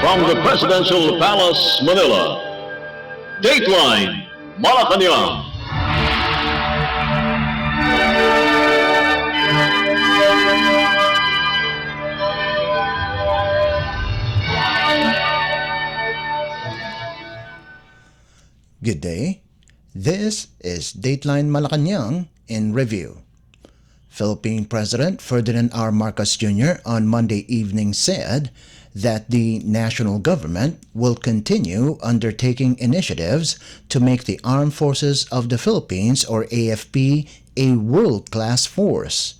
From the Presidential Palace, Manila, Dateline Malacañang. Good day. This is Dateline Malacañang in review. Philippine President Ferdinand R. Marcos Jr. on Monday evening said that the national government will continue undertaking initiatives to make the Armed Forces of the Philippines, or AFP, a world-class force.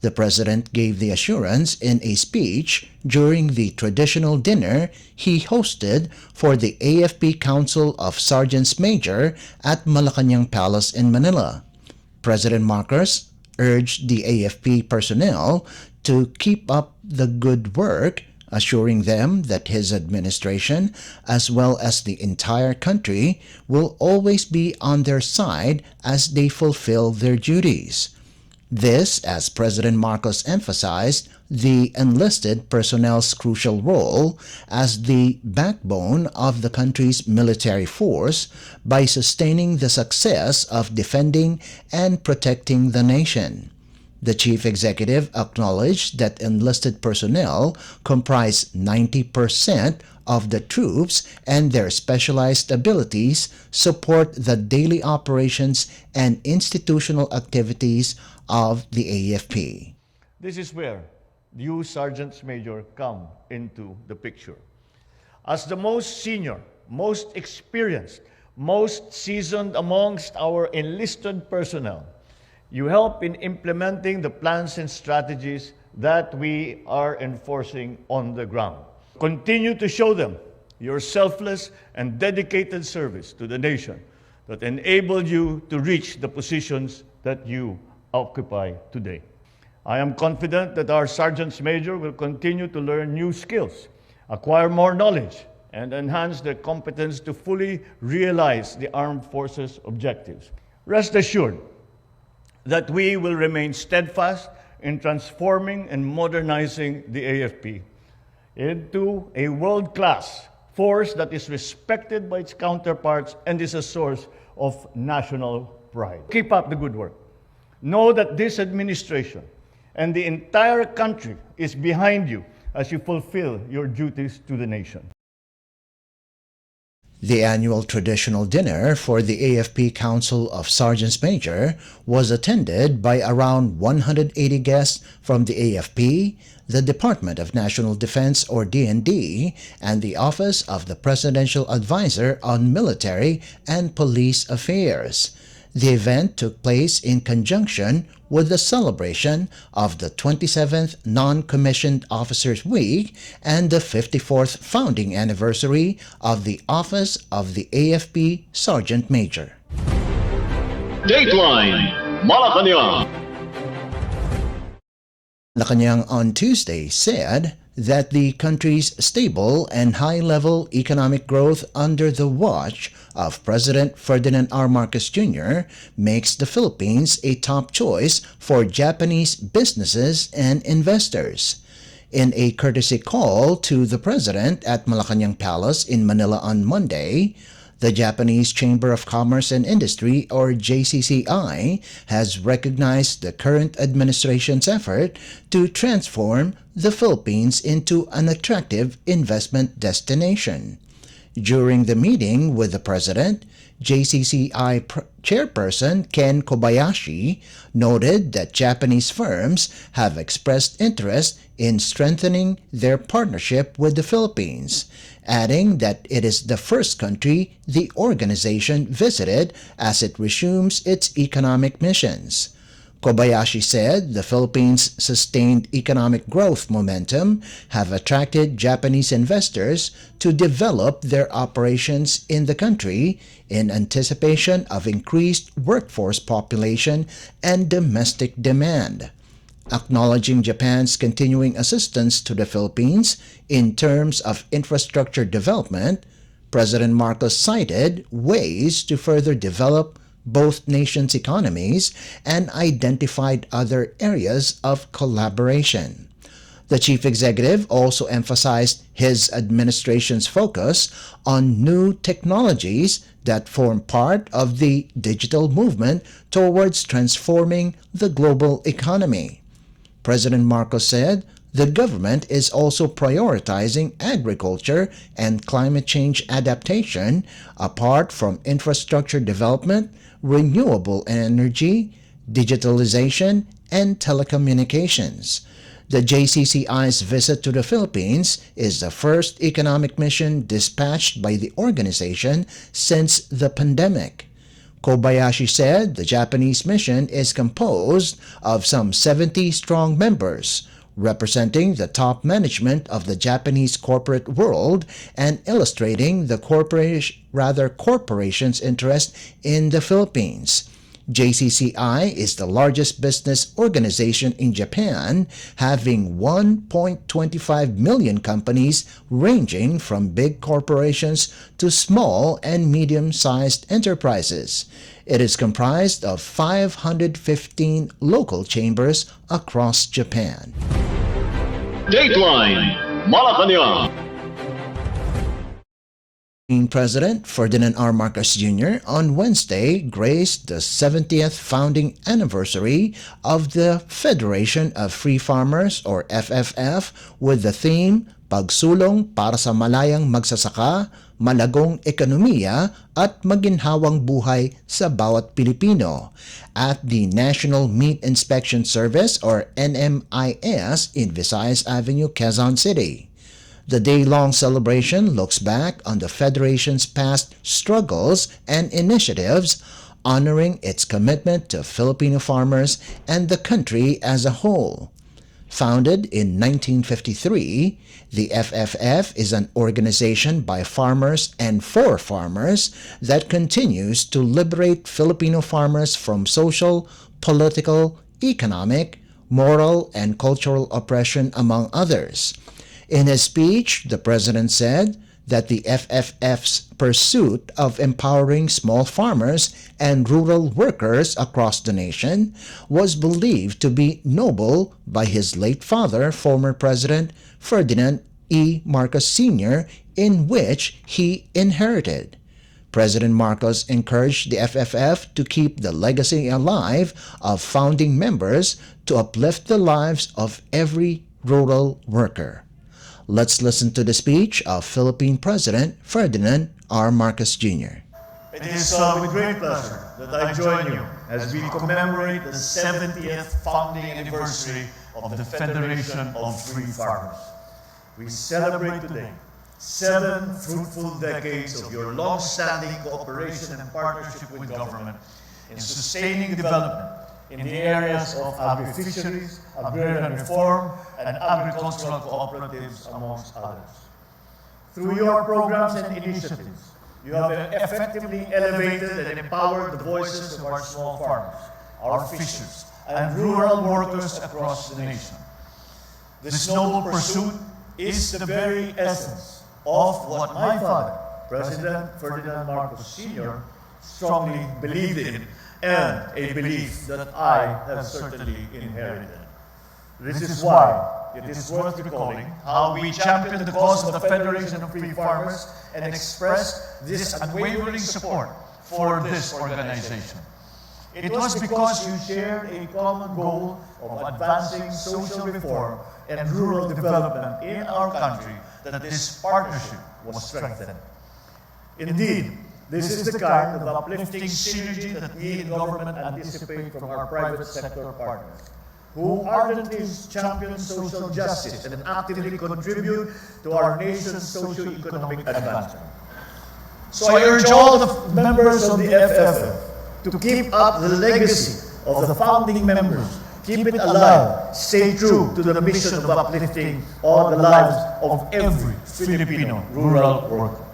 The President gave the assurance in a speech during the traditional dinner he hosted for the AFP Council of Sergeants Major at Malacañang Palace in Manila. President Marcos urged the AFP personnel to keep up the good work, assuring them that his administration, as well as the entire country, will always be on their side as they fulfill their duties. This, as President Marcos emphasized, the enlisted personnel's crucial role as the backbone of the country's military force by sustaining the success of defending and protecting the nation. The chief executive acknowledged that enlisted personnel comprise 90% of the troops and their specialized abilities support the daily operations and institutional activities of the AFP. This is where you Sergeants Major come into the picture. As the most senior, most experienced, most seasoned amongst our enlisted personnel, you help in implementing the plans and strategies that we are enforcing on the ground. Continue to show them your selfless and dedicated service to the nation that enabled you to reach the positions that you occupy today. I am confident that our Sergeants Major will continue to learn new skills, acquire more knowledge, and enhance their competence to fully realize the Armed Forces objectives. Rest assured that we will remain steadfast in transforming and modernizing the AFP into a world-class force that is respected by its counterparts and is a source of national pride. Keep up the good work. Know that this administration and the entire country is behind you as you fulfill your duties to the nation. The annual traditional dinner for the AFP Council of Sergeants Major was attended by around 180 guests from the AFP, the Department of National Defense, or DND, and the Office of the Presidential Advisor on Military and Police Affairs. The event took place in conjunction with the celebration of the 27th Non-Commissioned Officers Week and the 54th founding anniversary of the Office of the AFP Sergeant Major. Dateline Malacañang. Malacañang on Tuesday said that the country's stable and high-level economic growth under the watch of President Ferdinand R. Marcos Jr. makes the Philippines a top choice for Japanese businesses and investors. In a courtesy call to the President at Malacañang Palace in Manila on Monday, the Japanese Chamber of Commerce and Industry, or JCCI, has recognized the current administration's effort to transform the Philippines into an attractive investment destination. During the meeting with the President, JCCI Chairperson Ken Kobayashi noted that Japanese firms have expressed interest in strengthening their partnership with the Philippines, adding that it is the first country the organization visited as it resumes its economic missions. Kobayashi said the Philippines' sustained economic growth momentum have attracted Japanese investors to develop their operations in the country in anticipation of increased workforce population and domestic demand. Acknowledging Japan's continuing assistance to the Philippines in terms of infrastructure development, President Marcos cited ways to further develop both nations' economies and identified other areas of collaboration. The chief executive also emphasized his administration's focus on new technologies that form part of the digital movement towards transforming the global economy. President Marcos said the government is also prioritizing agriculture and climate change adaptation apart from infrastructure development, renewable energy, digitalization, and telecommunications. The JCCI's visit to the Philippines is the first economic mission dispatched by the organization since the pandemic. Kobayashi said the Japanese mission is composed of some 70 strong members, representing the top management of the Japanese corporate world and illustrating the corporation's interest in the Philippines. JCCI is the largest business organization in Japan, having 1.25 million companies ranging from big corporations to small and medium-sized enterprises. It is comprised of 515 local chambers across Japan. Dateline Malacañang. President Ferdinand R. Marcos Jr. on Wednesday graced the 70th founding anniversary of the Federation of Free Farmers or FFF with the theme Pagsulong para sa malayang magsasaka, malagong ekonomiya at maginhawang buhay sa bawat Pilipino at the National Meat Inspection Service or NMIS in Visayas Avenue, Quezon City. The day-long celebration looks back on the Federation's past struggles and initiatives, honoring its commitment to Filipino farmers and the country as a whole. Founded in 1953, the FFF is an organization by farmers and for farmers that continues to liberate Filipino farmers from social, political, economic, moral, and cultural oppression, among others. In his speech, the president said that the FFF's pursuit of empowering small farmers and rural workers across the nation was believed to be noble by his late father, former President Ferdinand E. Marcos Sr., in which he inherited. President Marcos encouraged the FFF to keep the legacy alive of founding members to uplift the lives of every rural worker. Let's listen to the speech of Philippine President Ferdinand R. Marcos Jr. It is with great pleasure that I join you as we commemorate the 70th founding anniversary of the Federation of Free Farmers. We celebrate today 7 fruitful decades of your long-standing cooperation and partnership with government in sustaining development in the areas of agri-fisheries, agrarian reform, and agricultural cooperatives, amongst others. Through your programs and initiatives, you have effectively elevated and empowered the voices of our small farmers, our fishers, and rural workers across the nation. This noble pursuit is the very essence of what my father, President Ferdinand Marcos Sr., strongly believed in, and a belief that I have certainly inherited. This is why it is worth recalling how we championed the cause of the Federation of Free Farmers and expressed this unwavering support for this organization. It was because you shared a common goal of advancing social reform and rural development in our country that this partnership was strengthened. Indeed, this is the kind of uplifting synergy that we in government anticipate from our private sector partners, who ardently champion social justice and actively contribute to our nation's socio-economic advancement. So I urge all the members of the FFF to keep up the legacy of the founding members, keep it alive, stay true to the mission of uplifting all the lives of every Filipino rural worker.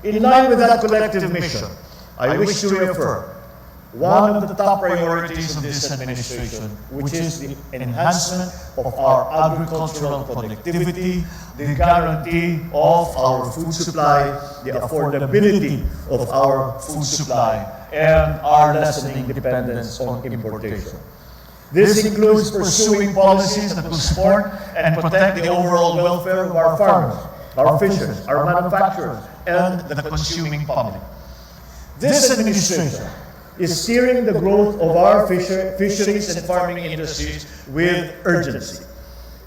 In line with that collective mission, I wish to reaffirm one of the top priorities of this administration, which is the enhancement of our agricultural productivity, the guarantee of our food supply, the affordability of our food supply, and our lessening dependence on importation. This includes pursuing policies that will support and protect the overall welfare of our farmers, our fishers, our manufacturers, and the consuming public. This administration is steering the growth of our fisheries and farming industries with urgency.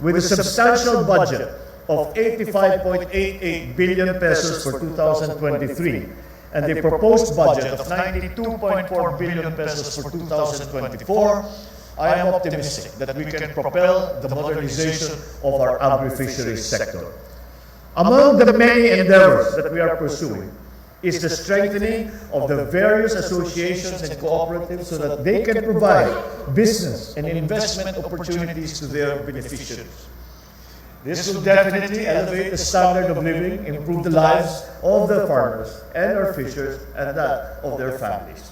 With a substantial budget of 85.88 billion pesos for 2023 and the proposed budget of 92.4 billion pesos for 2024, I am optimistic that we can propel the modernization of our agri-fisheries sector. Among the many endeavors that we are pursuing is the strengthening of the various associations and cooperatives so that they can provide business and investment opportunities to their beneficiaries. This will definitely elevate the standard of living, improve the lives of the farmers and our fishers and that of their families.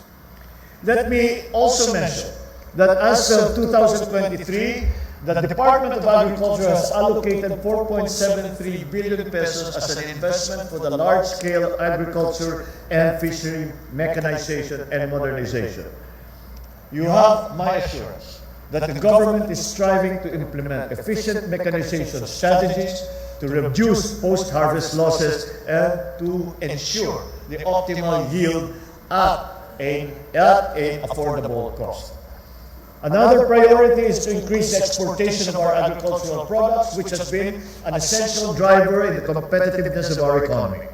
Let me also mention that as of 2023, the Department of Agriculture has allocated 4.73 billion pesos as an investment for the large-scale agriculture and fishery mechanization and modernization. You have my assurance that the government is striving to implement efficient mechanization strategies to reduce post-harvest losses and to ensure the optimal yield at an affordable cost. Another priority is to increase the exportation of our agricultural products, which has been an essential driver in the competitiveness of our economy.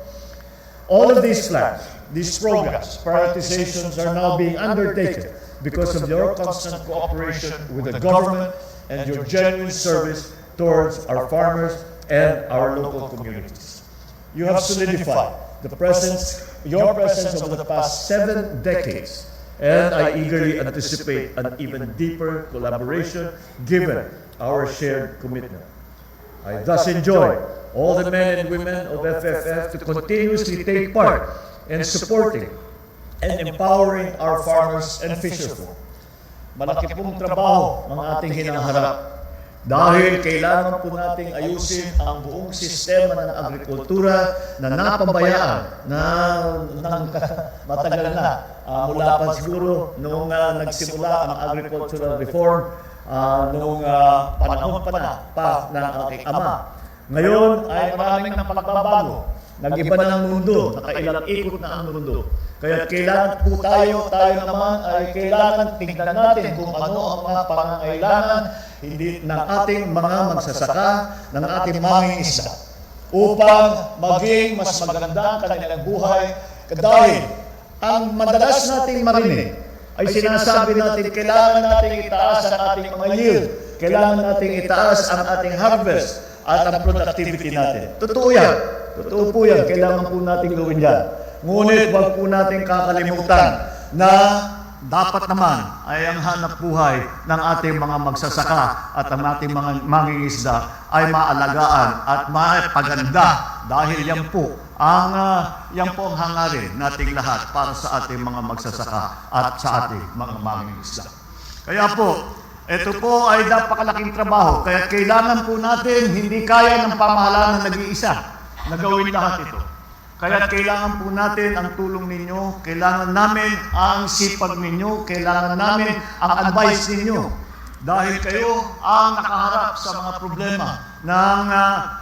All of these plans, these programs, prioritizations are now being undertaken because of your constant cooperation with the government and your genuine service towards our farmers and our local communities. You have solidified your presence over the past 7 decades, and I eagerly anticipate an even deeper collaboration given our shared commitment. I thus enjoy all the men and women of FFF to continuously take part in supporting and empowering our farmers and fisherfolk. Malaki pong trabaho ang ating hinaharap dahil kailangan po nating ayusin ang buong sistema ng agrikultura na napabayaan ng matagal na. Mula pa siguro noong nagsimula ang agricultural reform noong panahon pa ng aking ama. Ngayon ay maraming ng pagbabago. Nag-iba na ng mundo, nakailang ikot na ang mundo. Kaya kailangan po tayo naman ay kailangan tingnan natin kung ano ang mga pangangailangan ng ating mga magsasaka, ng ating mangingisda upang maging mas maganda ang kanilang buhay dahil ang madalas nating marinig ay sinasabi natin kailangan nating itaas ang ating mga yield, kailangan nating itaas ang ating harvest at ang productivity natin. Totoo yan. Totoo po yan. Kailangan po nating gawin yan. Ngunit wag po nating kakalimutan na dapat naman ay ang hanap buhay ng ating mga magsasaka at ang ating mga mangingisda ay maalagaan at mapaganda dahil yan po ang hangarin nating lahat para sa ating mga magsasaka at sa ating mga mangingisda. Kaya po, ito po ay napakalaking trabaho. Kaya kailangan po natin, hindi kaya ng pamahalaan na nag-iisa na gawin lahat ito. Kaya kailangan po natin ang tulong ninyo, kailangan namin ang sipag ninyo, kailangan namin ang advice ninyo. Dahil kayo ang nakaharap sa mga problema ng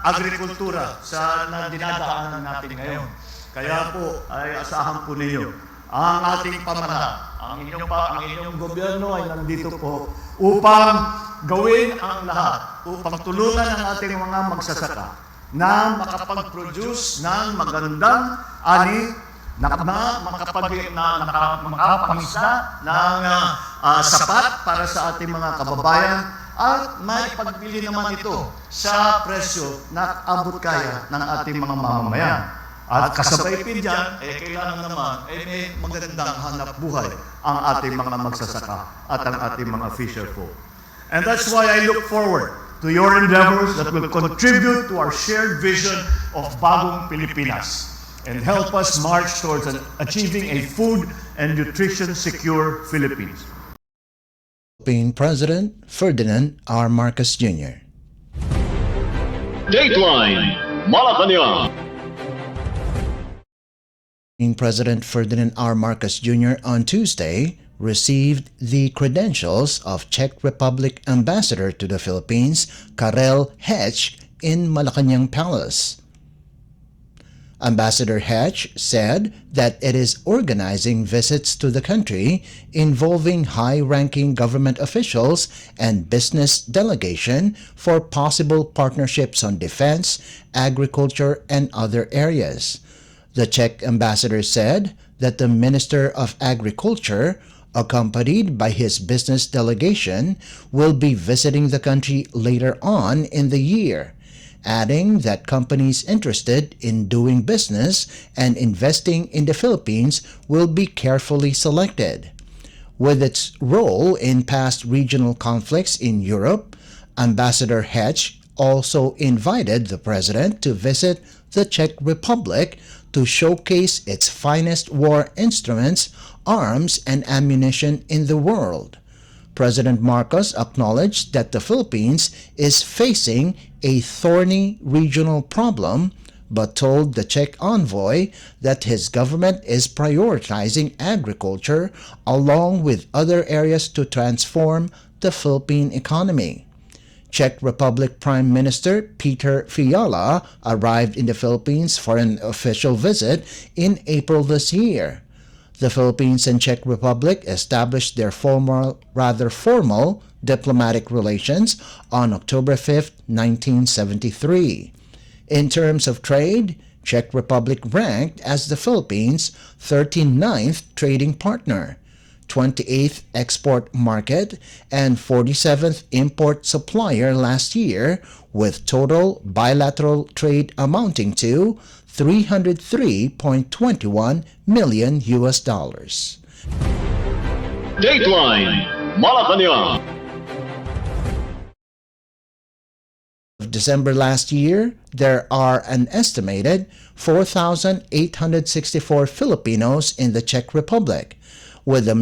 agrikultura na dinadaanan natin ngayon. Kaya po ay asahan po ninyo ang ating pamahalaan, ang inyong gobyerno ay nandito po upang gawin ang lahat, upang tulungan ang ating mga magsasaka na makapag-produce ng magandang ani, makapangisda ng sapat para sa ating mga kababayan at may pagbili naman ito sa presyo na abot kaya ng ating mga mamamayan. At kasabay din dyan, kailangan naman may magandang hanap buhay ang ating mga magsasaka at ang ating mga fisherfolk. And that's why I look forward to your endeavors that will contribute to our shared vision of Bagong Pilipinas and help us march towards achieving a food and nutrition secure Philippines. Philippine President Ferdinand R. Marcos Jr. Dateline Malacañang. President Ferdinand R. Marcos Jr. on Tuesday received the credentials of Czech Republic Ambassador to the Philippines, Karel Hech, in Malacañang Palace. Ambassador Hatch said that it is organizing visits to the country involving high-ranking government officials and business delegation for possible partnerships on defense, agriculture, and other areas. The Czech ambassador said that the Minister of Agriculture, accompanied by his business delegation, will be visiting the country later on in the year, adding that companies interested in doing business and investing in the Philippines will be carefully selected. With its role in past regional conflicts in Europe, Ambassador Hatch also invited the President to visit the Czech Republic to showcase its finest war instruments, arms, and ammunition in the world. President Marcos acknowledged that the Philippines is facing a thorny regional problem, but told the Czech envoy that his government is prioritizing agriculture along with other areas to transform the Philippine economy. Czech Republic Prime Minister Peter Fiala arrived in the Philippines for an official visit in April this year. The Philippines and Czech Republic established their formal diplomatic relations on October 5, 1973. In terms of trade, Czech Republic ranked as the Philippines' 39th trading partner, 28th export market, and 47th import supplier last year, with total bilateral trade amounting to $303.21 million. Dateline Malacañang. December last year, there are an estimated 4,864 Filipinos in the Czech Republic, with a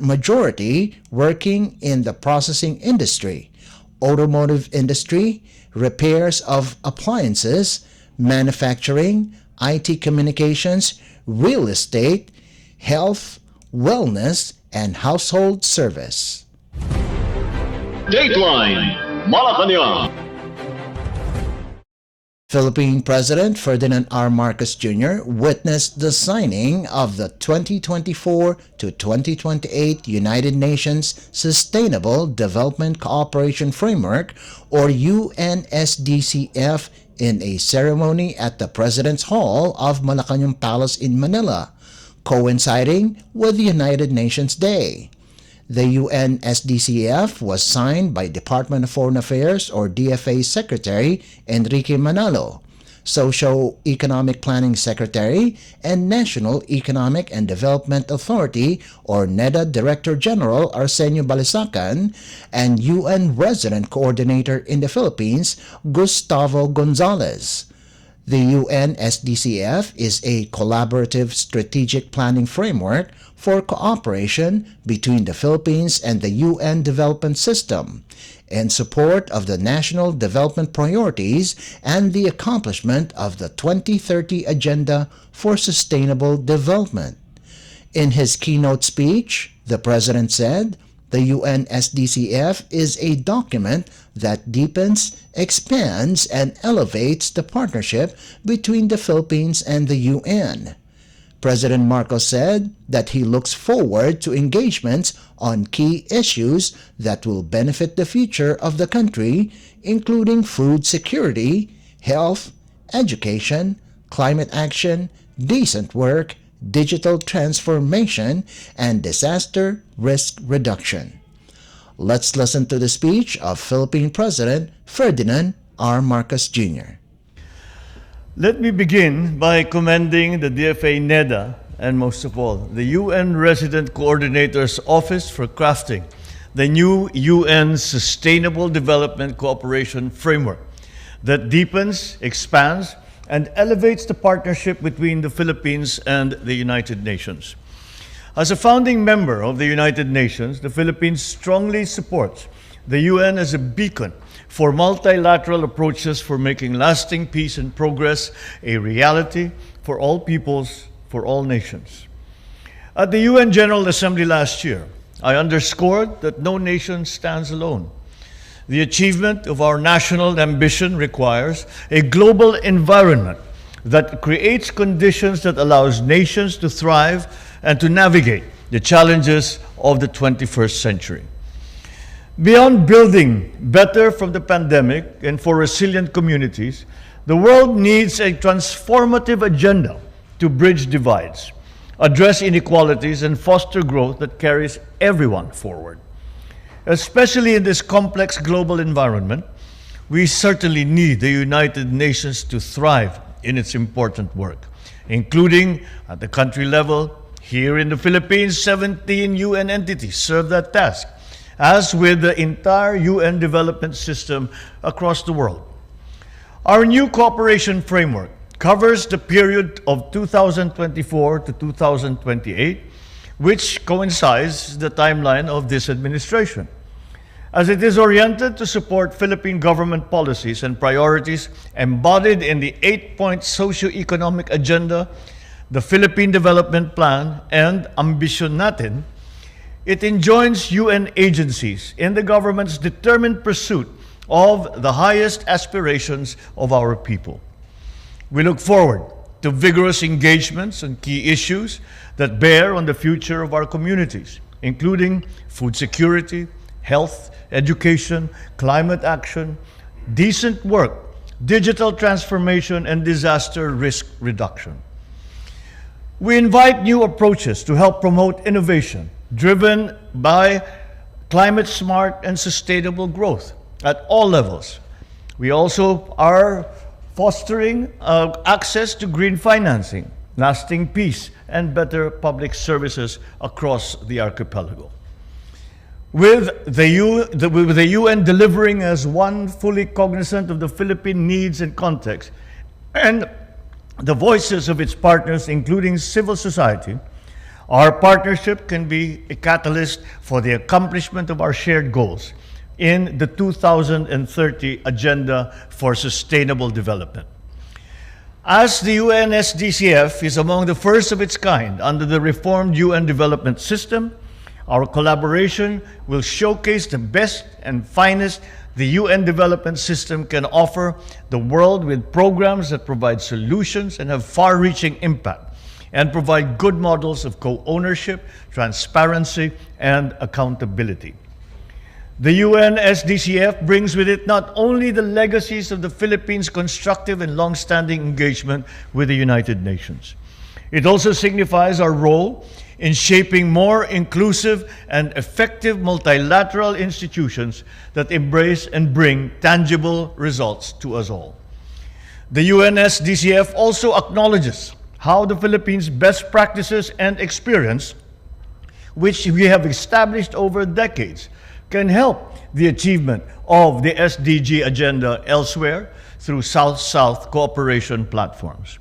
majority working in the processing industry, automotive industry, repairs of appliances, manufacturing, IT communications, real estate, health, wellness, and household service. Dateline Malacañang. Philippine President Ferdinand R. Marcos Jr. witnessed the signing of the 2024 to 2028 United Nations Sustainable Development Cooperation Framework, or UNSDCF, in a ceremony at the President's Hall of Malacañang Palace in Manila, coinciding with the United Nations Day. The UNSDCF was signed by Department of Foreign Affairs or DFA Secretary Enrique Manalo, Socio-Economic Planning Secretary, and National Economic and Development Authority or NEDA Director General Arsenio Balisacan, and UN Resident Coordinator in the Philippines Gustavo Gonzalez. The UNSDCF is a collaborative strategic planning framework for cooperation between the Philippines and the UN Development System in support of the national development priorities and the accomplishment of the 2030 Agenda for Sustainable Development. In his keynote speech, the President said, "The UNSDCF is a document that deepens, expands, and elevates the partnership between the Philippines and the UN." President Marcos said that he looks forward to engagements on key issues that will benefit the future of the country, including food security, health, education, climate action, decent work, digital transformation, and disaster risk reduction. Let's listen to the speech of Philippine President Ferdinand R. Marcos Jr. Let me begin by commending the DFA NEDA and most of all, the UN Resident Coordinator's Office for crafting the new UN Sustainable Development Cooperation Framework that deepens, expands, and elevates the partnership between the Philippines and the United Nations. As a founding member of the United Nations, the Philippines strongly supports the UN as a beacon for multilateral approaches for making lasting peace and progress a reality for all peoples, for all nations. At the UN General Assembly last year, I underscored that no nation stands alone. The achievement of our national ambition requires a global environment that creates conditions that allows nations to thrive and to navigate the challenges of the 21st century. Beyond building better from the pandemic and for resilient communities, the world needs a transformative agenda to bridge divides, address inequalities, and foster growth that carries everyone forward. Especially in this complex global environment, we certainly need the United Nations to thrive in its important work, including at the country level. Here in the Philippines, 17 UN entities serve that task, as with the entire UN development system across the world. Our new cooperation framework covers the period of 2024 to 2028, which coincides the timeline of this administration, as it is oriented to support Philippine government policies and priorities embodied in the 8-point socio-economic agenda, the Philippine Development Plan, and Ambisyon Natin. It enjoins UN agencies in the government's determined pursuit of the highest aspirations of our people. We look forward to vigorous engagements on key issues that bear on the future of our communities, including food security, health, education, climate action, decent work, digital transformation, and disaster risk reduction. We invite new approaches to help promote innovation driven by climate-smart and sustainable growth at all levels. We also are fostering access to green financing, lasting peace, and better public services across the archipelago. With the UN delivering as one, fully cognizant of the Philippine needs and context, and the voices of its partners, including civil society, our partnership can be a catalyst for the accomplishment of our shared goals in the 2030 Agenda for Sustainable Development. As the UN SDCF is among the first of its kind under the reformed UN development system, our collaboration will showcase the best and finest the UN development system can offer the world, with programs that provide solutions and have far-reaching impact, and provide good models of co-ownership, transparency, and accountability. The UN SDCF brings with it not only the legacies of the Philippines' constructive and long-standing engagement with the United Nations. It also signifies our role in shaping more inclusive and effective multilateral institutions that embrace and bring tangible results to us all. The UN SDCF also acknowledges how the Philippines' best practices and experience, which we have established over decades, can help the achievement of the SDG agenda elsewhere through South-South cooperation platforms.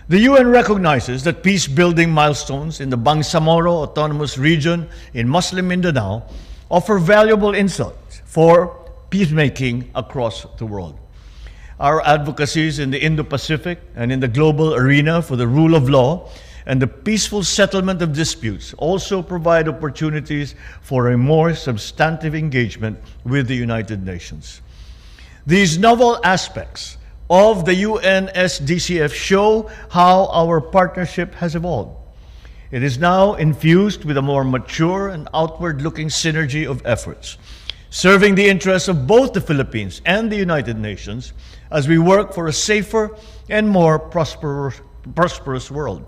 The UN recognizes that peace-building milestones in the Bangsamoro Autonomous Region in Muslim Mindanao offer valuable insights for peacemaking across the world. Our advocacies in the Indo-Pacific and in the global arena for the rule of law and the peaceful settlement of disputes also provide opportunities for a more substantive engagement with the United Nations. These novel aspects of the UN SDCF show how our partnership has evolved. It is now infused with a more mature and outward-looking synergy of efforts, serving the interests of both the Philippines and the United Nations as we work for a safer and more prosperous world.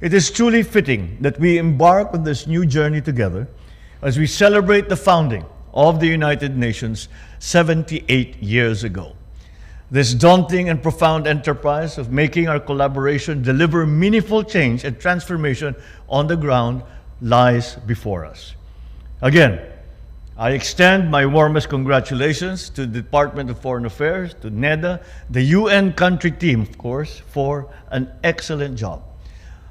It is truly fitting that we embark on this new journey together as we celebrate the founding of the United Nations 78 years ago. This daunting and profound enterprise of making our collaboration deliver meaningful change and transformation on the ground lies before us. Again, I extend my warmest congratulations to the Department of Foreign Affairs, to NEDA, the UN country team, of course, for an excellent job.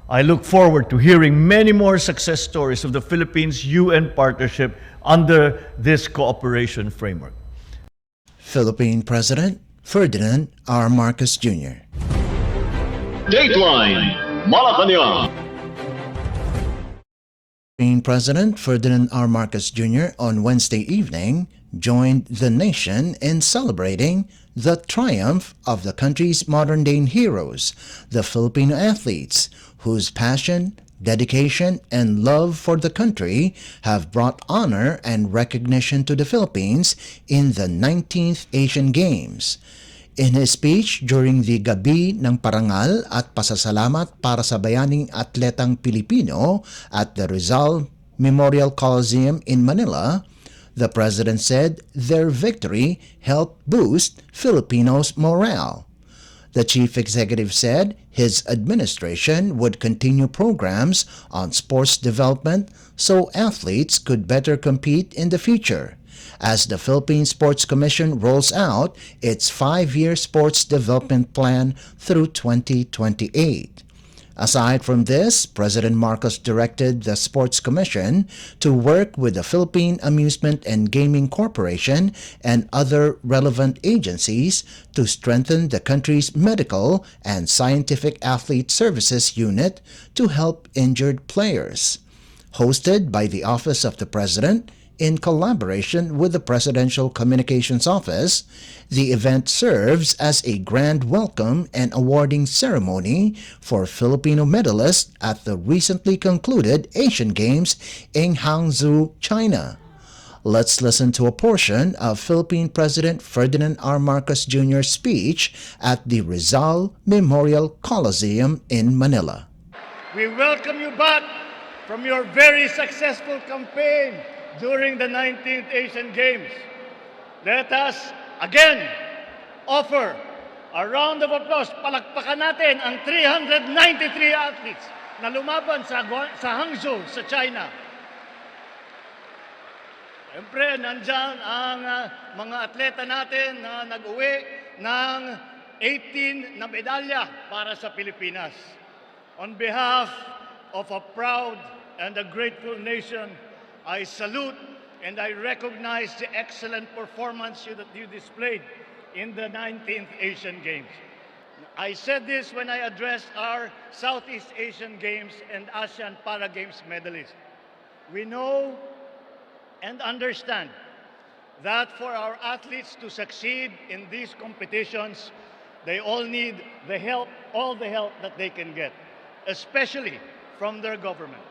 I look forward to hearing many more success stories of the Philippines' UN partnership under this cooperation framework. Philippine President Ferdinand R. Marcos Jr. Dateline Malacañang. Philippine President Ferdinand R. Marcos Jr. on Wednesday evening joined the nation in celebrating the triumph of the country's modern-day heroes, the Filipino athletes, whose passion, dedication, and love for the country have brought honor and recognition to the Philippines in the 19th Asian Games. In his speech during the Gabi ng Parangal at Pasasalamat para sa Bayaning Atletang Pilipino at the Rizal Memorial Coliseum in Manila, the President said their victory helped boost Filipinos' morale. The Chief Executive said his administration would continue programs on sports development so athletes could better compete in the future, as the Philippine Sports Commission rolls out its 5-year sports development plan through 2028. Aside from this, President Marcos directed the Sports Commission to work with the Philippine Amusement and Gaming Corporation and other relevant agencies to strengthen the country's medical and scientific athlete services unit to help injured players. Hosted by the Office of the President, in collaboration with the Presidential Communications Office, the event serves as a grand welcome and awarding ceremony for Filipino medalists at the recently concluded Asian Games in Hangzhou, China. Let's listen to a portion of Philippine President Ferdinand R. Marcos Jr.'s speech at the Rizal Memorial Coliseum in Manila. We welcome you back from your very successful campaign during the 19th Asian Games. Let us again offer a round of applause. Palakpakan natin ang 393 athletes na lumaban sa Hangzhou, sa China. Siyempre, nandyan ang mga atleta natin na nag-uwi ng 18 na medalya para sa Pilipinas. On behalf of a proud and a grateful nation, I salute and I recognize the excellent performance that you displayed in the 19th Asian Games. I said this when I addressed our Southeast Asian Games and ASEAN Para Games medalists. We know and understand that for our athletes to succeed in these competitions, they all need the help, all the help that they can get, especially from their government.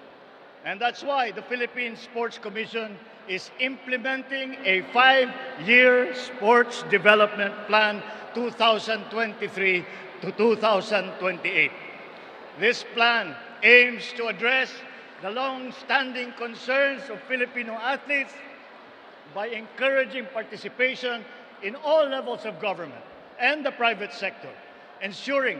And that's why the Philippine Sports Commission is implementing a 5-year sports development plan 2023 to 2028. This plan aims to address the long-standing concerns of Filipino athletes by encouraging participation in all levels of government and the private sector, ensuring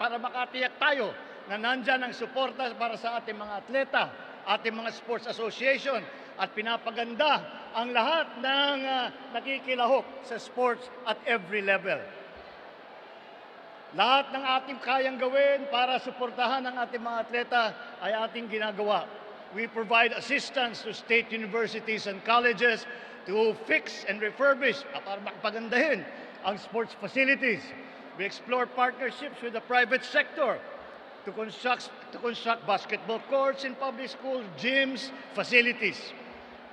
para makatiyak tayo na nandyan ang suporta para sa ating mga atleta, ating mga sports association, at pinapaganda ang lahat ng nakikilahok sa sports at every level. Lahat ng ating kayang gawin para suportahan ang ating mga atleta ay ating ginagawa. We provide assistance to state universities and colleges to fix and refurbish para makapagandahin ang sports facilities. We explore partnerships with the private sector to construct basketball courts in public schools, gyms, facilities.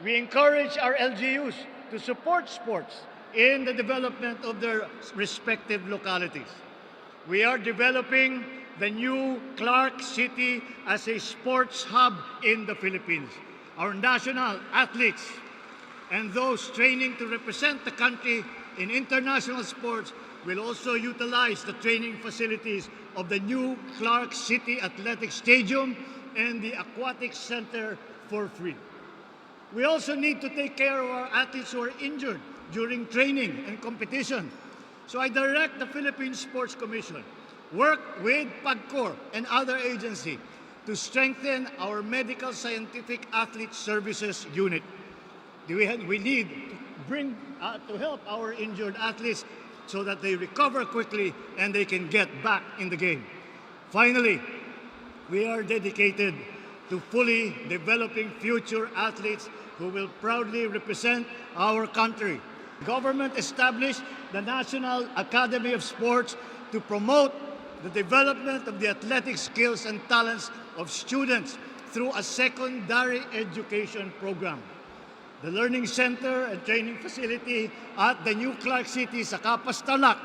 We encourage our LGUs to support sports in the development of their respective localities. We are developing the new Clark City as a sports hub in the Philippines. Our national athletes and those training to represent the country in international sports will also utilize the training facilities of the new Clark City Athletic Stadium and the Aquatic Center for free. We also need to take care of our athletes who are injured during training and competition. So I direct the Philippine Sports Commission work with PAGCOR and other agencies to strengthen our medical scientific athlete services unit. We need to help our injured athletes so that they recover quickly and they can get back in the game. Finally, we are dedicated to fully developing future athletes who will proudly represent our country. Government established the National Academy of Sports to promote the development of the athletic skills and talents of students through a secondary education program. The Learning Center and Training Facility at the New Clark City sa Capas, Tarlac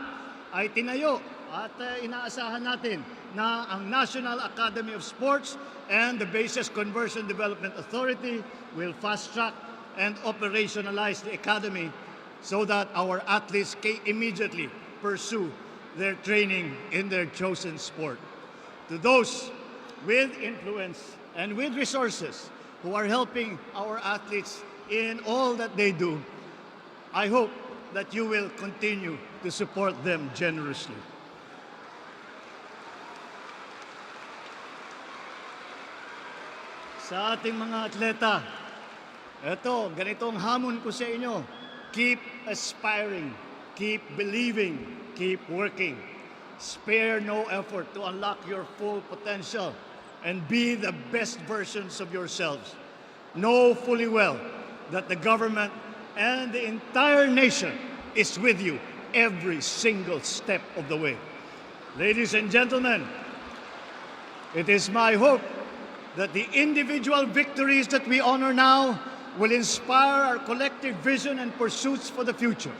ay tinayo at inaasahan natin na ang National Academy of Sports and the Basis Conversion Development Authority will fast-track and operationalize the academy so that our athletes can immediately pursue their training in their chosen sport. To those with influence and with resources who are helping our athletes in all that they do, I hope that you will continue to support them generously. Sa ating mga atleta, ganito ang hamon ko sa inyo. Keep aspiring, keep believing, keep working. Spare no effort to unlock your full potential and be the best versions of yourselves. Know fully well that the government and the entire nation is with you every single step of the way. Ladies and gentlemen, it is my hope that the individual victories that we honor now will inspire our collective vision and pursuits for the future.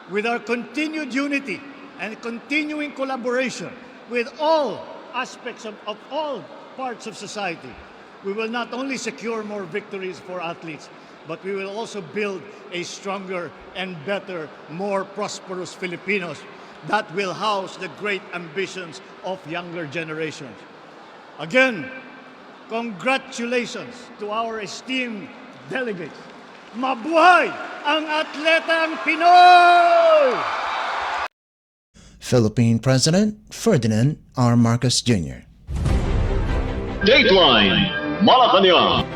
With our continued unity and continuing collaboration with all aspects of all parts of society, we will not only secure more victories for athletes, but we will also build a stronger and better, more prosperous Filipinos that will house the great ambitions of younger generations. Again, congratulations to our esteemed delegates. Mabuhay ang atletang Pinoy! Philippine President Ferdinand R. Marcos Jr. Dateline Malacañang.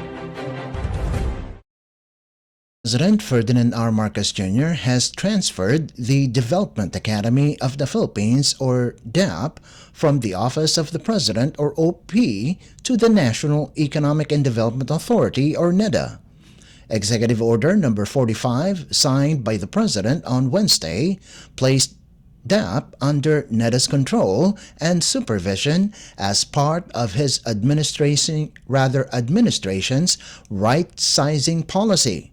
President Ferdinand R. Marcos Jr. has transferred the Development Academy of the Philippines, or DAP, from the Office of the President, or OP, to the National Economic and Development Authority, or NEDA. Executive Order Number 45, signed by the President on Wednesday, placed DAP under NEDA's control and supervision as part of his administration's right-sizing policy.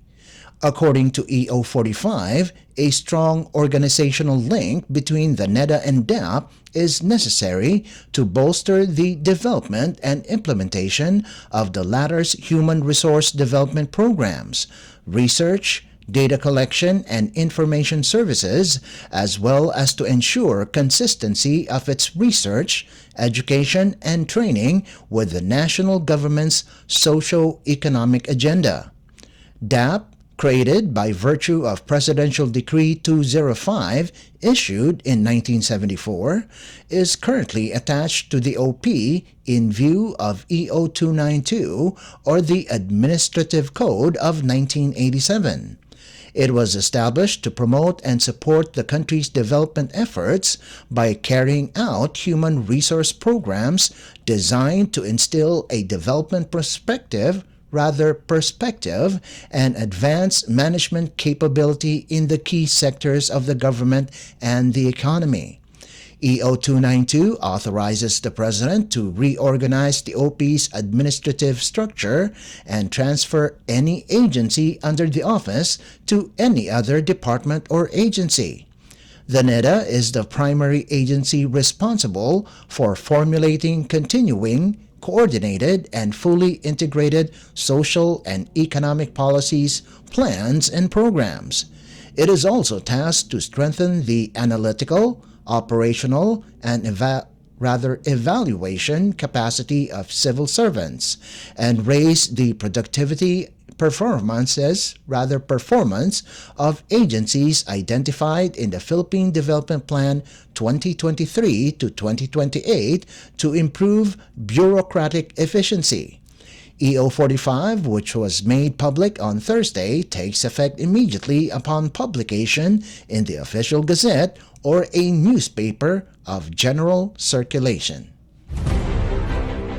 According to EO 45, a strong organizational link between the NEDA and DAP is necessary to bolster the development and implementation of the latter's human resource development programs, research, data collection, and information services, as well as to ensure consistency of its research, education, and training with the national government's socio-economic agenda. DAP, created by virtue of Presidential Decree 205 issued in 1974, is currently attached to the OP in view of EO 292, or the Administrative Code of 1987. It was established to promote and support the country's development efforts by carrying out human resource programs designed to instill a development perspective and advance management capability in the key sectors of the government and the economy. EO 292 authorizes the President to reorganize the OP's administrative structure and transfer any agency under the office to any other department or agency. The NEDA is the primary agency responsible for formulating continuing, coordinated, and fully integrated social and economic policies, plans, and programs. It is also tasked to strengthen the analytical, operational, and evaluation capacity of civil servants and raise the performance of agencies identified in the Philippine Development Plan 2023 to 2028 to improve bureaucratic efficiency. EO 45, which was made public on Thursday, takes effect immediately upon publication in the Official Gazette or a newspaper of general circulation.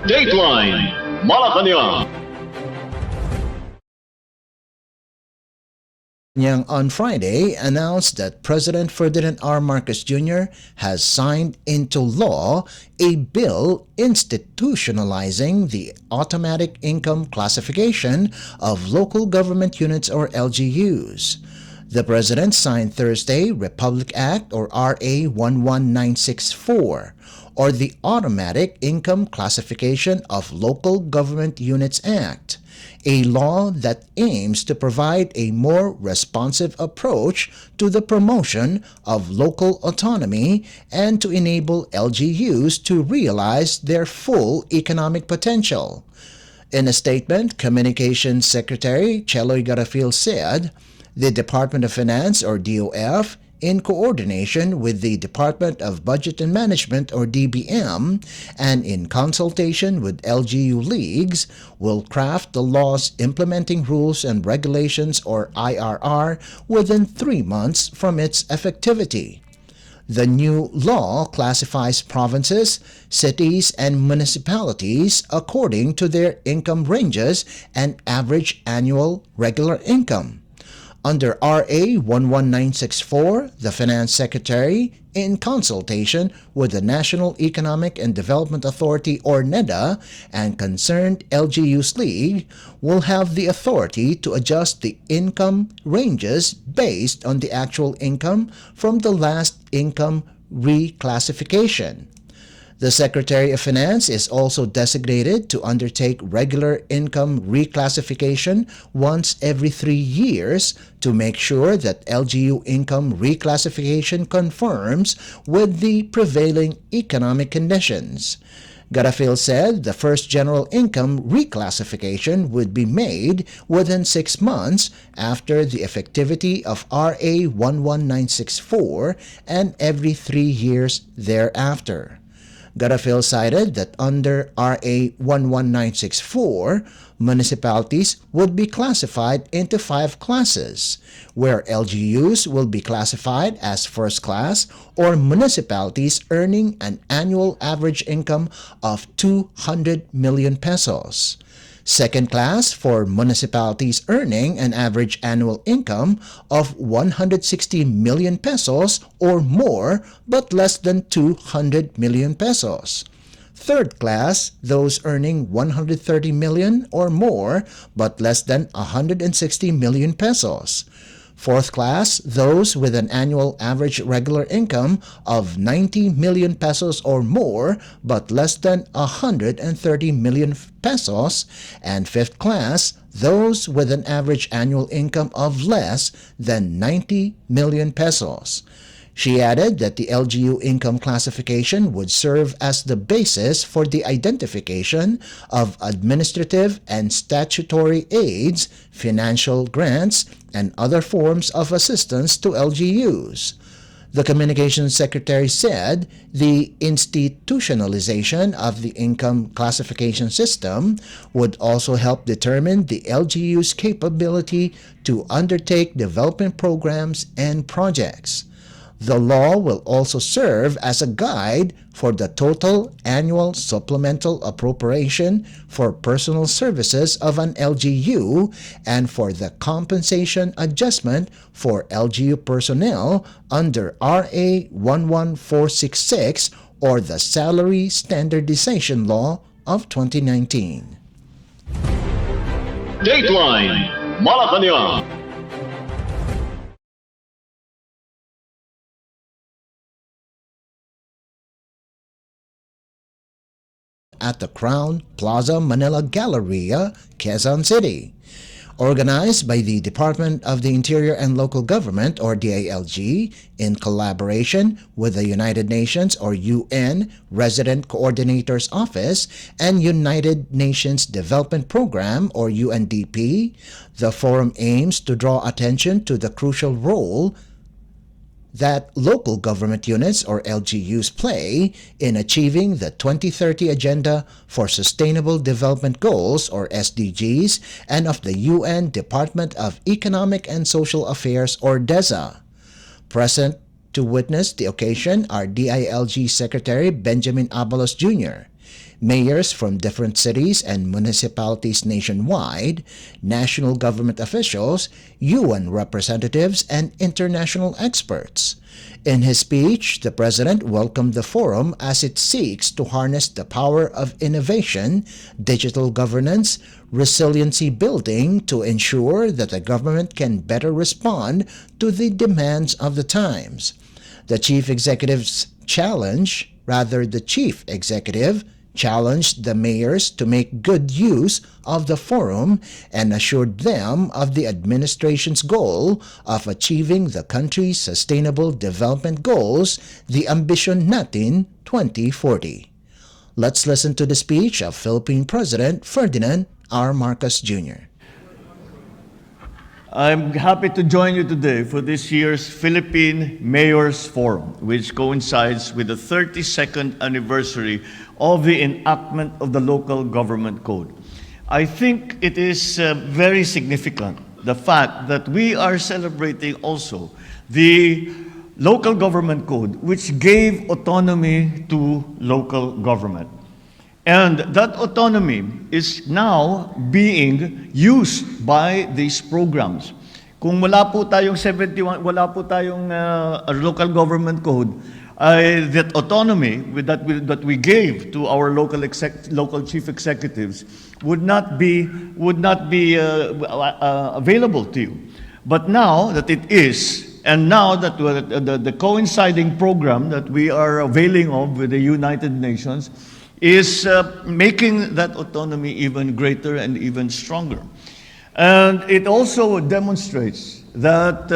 Dateline Malacañang. Malacañang on Friday announced that President Ferdinand R. Marcos Jr. has signed into law a bill institutionalizing the automatic income classification of local government units or LGUs. The President signed Thursday Republic Act or RA 11964, or the Automatic Income Classification of Local Government Units Act, a law that aims to provide a more responsive approach to the promotion of local autonomy and to enable LGUs to realize their full economic potential. In a statement, Communications Secretary Cheloy Garafil said, the Department of Finance or DOF, in coordination with the Department of Budget and Management or DBM and in consultation with LGU leagues, will craft the law's implementing rules and regulations or IRR within 3 months from its effectivity. The new law classifies provinces, cities, and municipalities according to their income ranges and average annual regular income. Under RA 11964, the Finance Secretary, in consultation with the National Economic and Development Authority or NEDA and concerned LGUs League, will have the authority to adjust the income ranges based on the actual income from the last income reclassification. The Secretary of Finance is also designated to undertake regular income reclassification once every 3 years to make sure that LGU income reclassification conforms with the prevailing economic conditions. Garafil said the first general income reclassification would be made within 6 months after the effectivity of RA 11964 and every 3 years thereafter. Garafil cited that under RA 11964, municipalities would be classified into 5 classes, where LGUs will be classified as first class or municipalities earning an annual average income of 200 million pesos. Second class for municipalities earning an average annual income of 160 million pesos or more but less than 200 million pesos. Third class, those earning 130 million or more but less than 160 million pesos. Fourth class, those with an annual average regular income of 90 million pesos or more but less than 130 million pesos. And fifth class, those with an average annual income of less than 90 million pesos. She added that the LGU income classification would serve as the basis for the identification of administrative and statutory aids, financial grants, and other forms of assistance to LGUs. The Communications Secretary said the institutionalization of the income classification system would also help determine the LGU's capability to undertake development programs and projects. The law will also serve as a guide for the total annual supplemental appropriation for personal services of an LGU and for the compensation adjustment for LGU personnel under RA 11466 or the Salary Standardization Law of 2019. Dateline Malacañang. At the Crown Plaza Manila Galleria, Quezon City. Organized by the Department of the Interior and Local Government or DILG in collaboration with the United Nations or UN Resident Coordinator's Office and United Nations Development Program or UNDP, the forum aims to draw attention to the crucial role that local government units or LGUs play in achieving the 2030 Agenda for Sustainable Development Goals or SDGs and of the UN Department of Economic and Social Affairs or DESA. Present to witness the occasion are DILG Secretary Benjamin Abalos Jr., Mayors from different cities and municipalities nationwide, national government officials, UN representatives, and international experts. In his speech, the President welcomed the forum as it seeks to harness the power of innovation, digital governance, resiliency building to ensure that the government can better respond to the demands of the times. The Chief Executive challenged the mayors to make good use of the forum and assured them of the administration's goal of achieving the country's sustainable development goals, the Ambition Natin 2040. Let's listen to the speech of Philippine President Ferdinand R. Marcos Jr. I'm happy to join you today for this year's Philippine Mayors Forum, which coincides with the 32nd anniversary of the enactment of the Local Government Code. I think it is very significant, the fact that we are celebrating also the Local Government Code, which gave autonomy to local government. And that autonomy is now being used by these programs. Kung wala po tayong local government code, that autonomy that we gave to our local chief executives would not be available to you. But now that it is, and now that the coinciding program that we are availing of with the United Nations is making that autonomy even greater and even stronger. And it also demonstrates that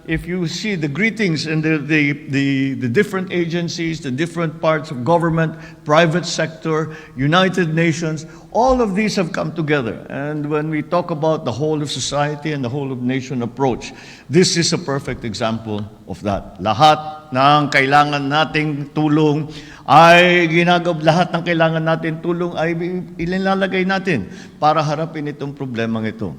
if you see the greetings and the different agencies, the different parts of government, private sector, United Nations, all of these have come together. And when we talk about the whole of society and the whole of nation approach, this is a perfect example of that. Lahat ng kailangan nating tulong ay lahat ng kailangan natin tulong ay ilalagay natin para harapin itong problemang ito.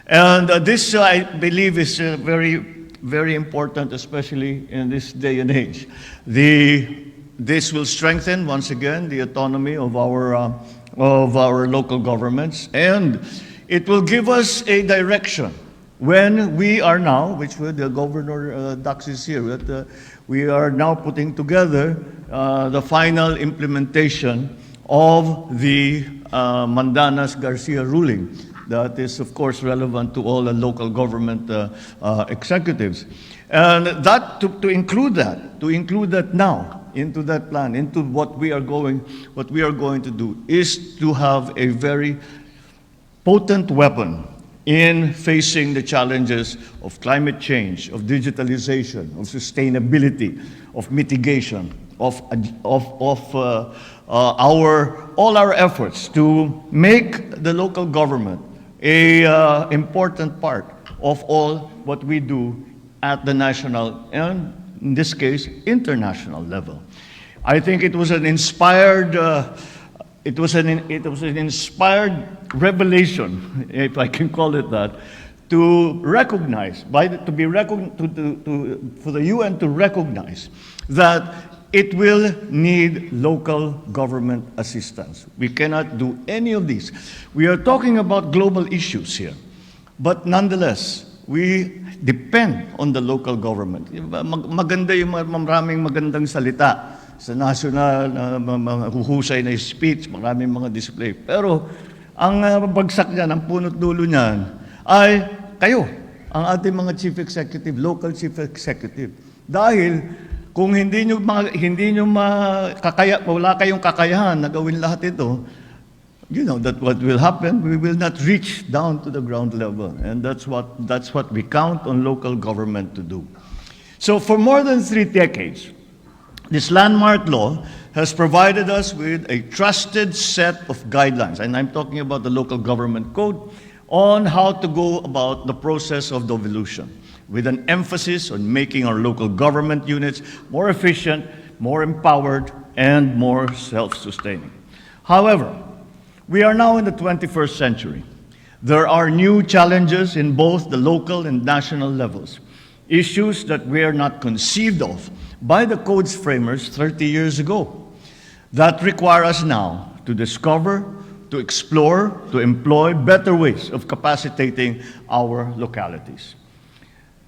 And this, I believe, is very, very important, especially in this day and age. This will strengthen, once again, the autonomy of our local governments, and it will give us a direction when we are now, which the Governor Dax is here, that we are now putting together the final implementation of the Mandanas-Garcia ruling. That is, of course, relevant to all the local government executives. And that, to include that now into that plan, into what we are going to do, is to have a very potent weapon in facing the challenges of climate change, of digitalization, of sustainability, of mitigation, of all our efforts to make the local government a important part of all what we do at the national and, in this case, international level. I think it was an inspired revelation, if I can call it that, to recognize for the UN to recognize that it will need local government assistance. We cannot do any of these. We are talking about global issues here, but nonetheless, we depend on the local government. Maganda yung maraming magandang salita sa national, huhusay na speech, maraming mga display. Pero ang bagsak niyan, ang punot dulo niyan, ay kayo, ang ating mga chief executive, local chief executive. Dahil kung wala kayong kakayahan na gawin lahat ito, you know that what will happen, we will not reach down to the ground level. And that's what we count on local government to do. So for more than 3 decades, this landmark law has provided us with a trusted set of guidelines, and I'm talking about the Local Government Code, on how to go about the process of devolution, with an emphasis on making our local government units more efficient, more empowered, and more self-sustaining. However, we are now in the 21st century. There are new challenges in both the local and national levels, issues that were not conceived of by the code's framers 30 years ago, that require us now to discover, to explore, to employ better ways of capacitating our localities.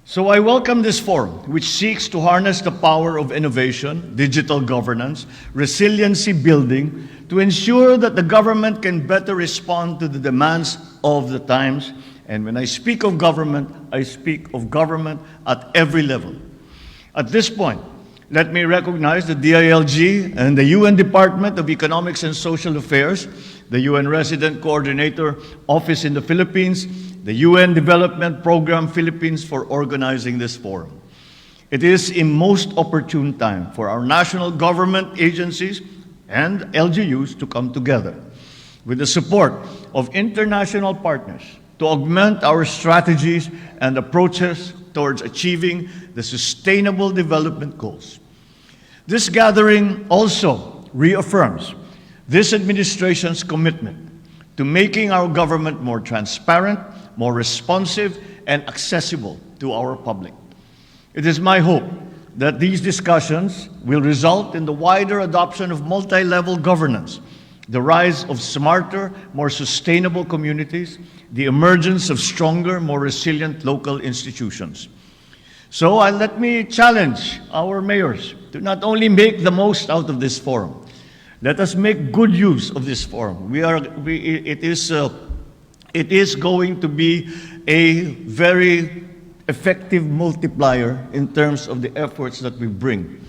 So I welcome this forum, which seeks to harness the power of innovation, digital governance, resiliency building, to ensure that the government can better respond to the demands of the times. And when I speak of government, I speak of government at every level. At this point, let me recognize the DILG and the UN Department of Economics and Social Affairs, the UN Resident Coordinator Office in the Philippines, the UN Development Program Philippines for organizing this forum. It is a most opportune time for our national government agencies and LGUs to come together with the support of international partners to augment our strategies and approaches towards achieving the Sustainable Development Goals. This gathering also reaffirms this administration's commitment to making our government more transparent, more responsive, and accessible to our public. It is my hope that these discussions will result in the wider adoption of multi-level governance, the rise of smarter, more sustainable communities, the emergence of stronger, more resilient local institutions. So let me challenge our mayors to not only make the most out of this forum, let us make good use of this forum. It is going to be a very effective multiplier in terms of the efforts that we bring.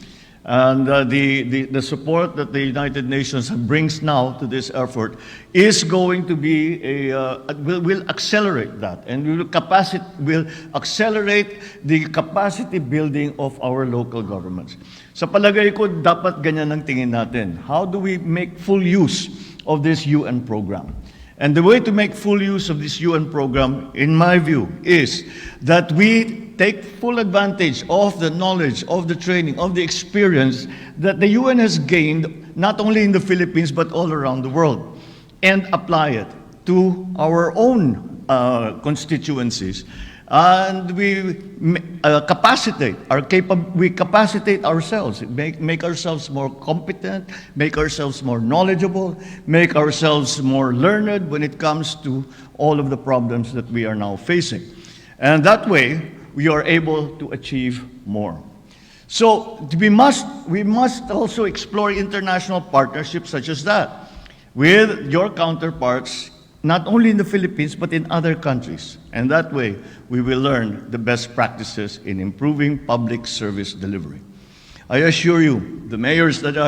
And the support that the United Nations brings now to this effort is going to be will accelerate that, and will accelerate the capacity building of our local governments. Sa palagay ko, dapat ganyan ang tingin natin. How do we make full use of this UN program? And the way to make full use of this UN program, in my view, is that we take full advantage of the knowledge, of the training, of the experience that the UN has gained, not only in the Philippines, but all around the world, and apply it to our own constituencies. And we capacitate ourselves, make ourselves more competent, make ourselves more knowledgeable, make ourselves more learned when it comes to all of the problems that we are now facing. And that way, we are able to achieve more. So we must also explore international partnerships such as that with your counterparts, not only in the Philippines, but in other countries. And that way, we will learn the best practices in improving public service delivery. I assure you, the mayors that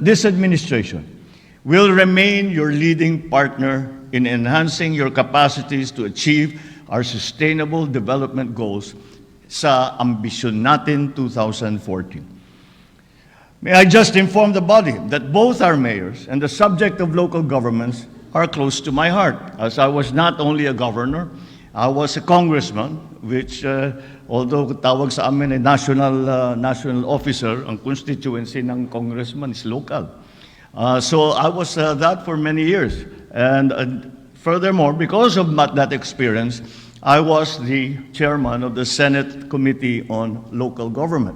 this administration will remain your leading partner in enhancing your capacities to achieve our sustainable development goals sa ambisyon natin 2014. May I just inform the body that both our mayors and the subject of local governments are close to my heart, as I was not only a governor, I was a congressman, which although tawag sa amin ay national officer, ang constituency ng congressman is local. So I was that for many years. And furthermore, because of that experience, I was the chairman of the Senate Committee on Local Government.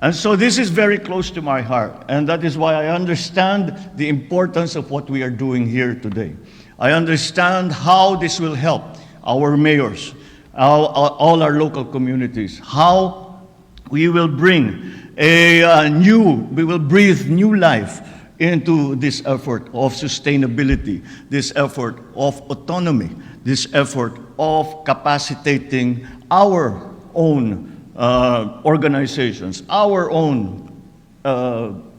And so this is very close to my heart, and that is why I understand the importance of what we are doing here today. I understand how this will help our mayors, all our local communities, how we will bring we will breathe new life into this effort of sustainability, this effort of autonomy, this effort of capacitating our own organizations, our own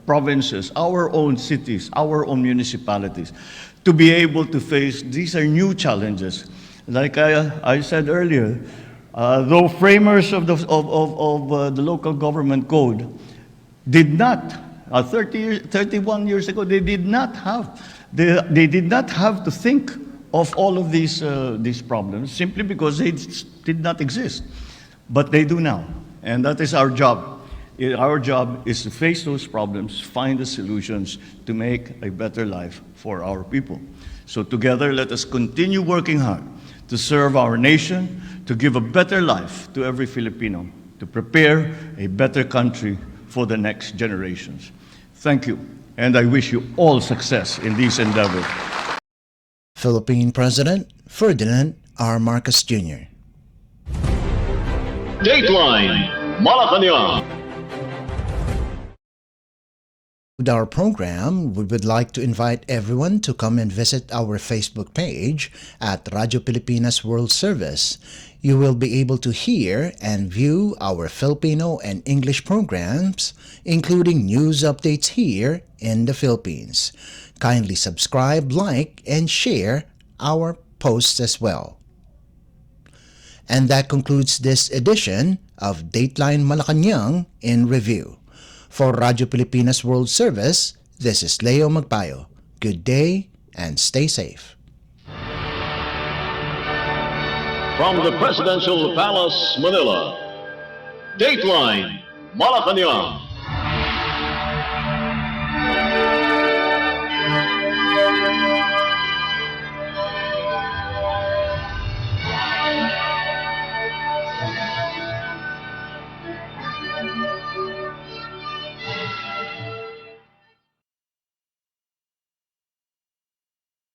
provinces, our own cities, our own municipalities, to be able to face these are new challenges. Like I said earlier, though framers of the local government code did not, 31 years ago, they did not have to think of all of these problems simply because they did not exist. But they do now, and that is our job. Our job is to face those problems, find the solutions to make a better life for our people. So together, let us continue working hard to serve our nation, to give a better life to every Filipino, to prepare a better country for the next generations. Thank you, and I wish you all success in these endeavors. Philippine President Ferdinand R. Marcos Jr. Dateline Malacañang. With our program, we would like to invite everyone to come and visit our Facebook page at Radio Pilipinas World Service. You will be able to hear and view our Filipino and English programs, including news updates here in the Philippines. Kindly subscribe, like, and share our posts as well. And that concludes this edition of Dateline Malacañang in Review. For Radio Pilipinas World Service, this is Leo Magpayo. Good day and stay safe. From the Presidential Palace, Manila, Dateline Malacañang.